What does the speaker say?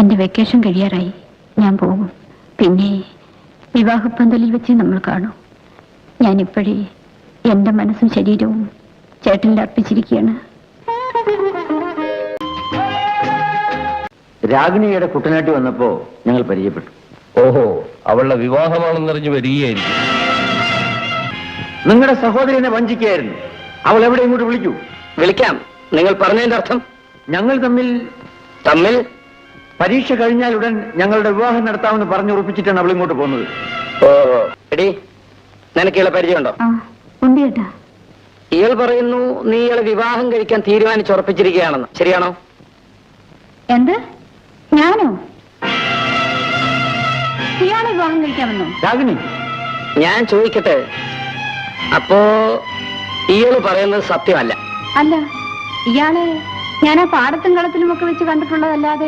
എന്റെ വെക്കേഷൻ കഴിയാറായി. ഞാൻ പോകും. പിന്നെ വിവാഹപ്പന്തലിൽ വെച്ച് നമ്മൾ കാണും. ഞാനിപ്പോഴേ എന്റെ മനസ്സും ശരീരവും ചേട്ടനിൽ അർപ്പിച്ചിരിക്കുകയാണ്. രാഗിണിയുടെ കുട്ടനാട്ടി വന്നപ്പോ ഞങ്ങൾ പരിചയപ്പെട്ടു. ഓഹോ, അവളുടെ വിവാഹമാണെന്നറിഞ്ഞു വരികയായിരിക്കും. നിങ്ങളുടെ സഹോദരനെ വഞ്ചിക്കുകയായിരുന്നു. അവൾ എവിടെ ഇങ്ങോട്ട് വിളിക്കൂ? വിളിക്കാം. നിങ്ങൾ പറഞ്ഞതിന്റെ അർത്ഥം? ഞങ്ങൾ തമ്മിൽ പരീക്ഷ കഴിഞ്ഞാൽ ഉടൻ ഞങ്ങളുടെ വിവാഹം നടത്താമെന്ന് പറഞ്ഞുറപ്പിച്ചിട്ടാണ് അവൾ ഇങ്ങോട്ട് പോകുന്നത്. ഓ എടി, നിനക്കുള്ള പരിചയമുണ്ടോ? ഉണ്ട് ചേട്ടാ. ഇയാൾ പറയുന്നു നീ ഇയാളെ വിവാഹം കഴിക്കാൻ തീരുമാനിച്ചുറപ്പിച്ചിരിക്കുകയാണെന്ന്. ശരിയാണോ? എന്ത്? ഞാനോ? ഇയാളെ വിവാഹം കഴിക്കാമെന്നോ? രാഗിണി, ഞാൻ ചോദിക്കട്ടെ, അപ്പോ ഇയാള് പറയുന്നത് സത്യമല്ല? അല്ല, ഇയാളെ ഞാൻ ആ പാടത്തും കളത്തിലും ഒക്കെ വെച്ച് കണ്ടിട്ടുള്ളതല്ലാതെ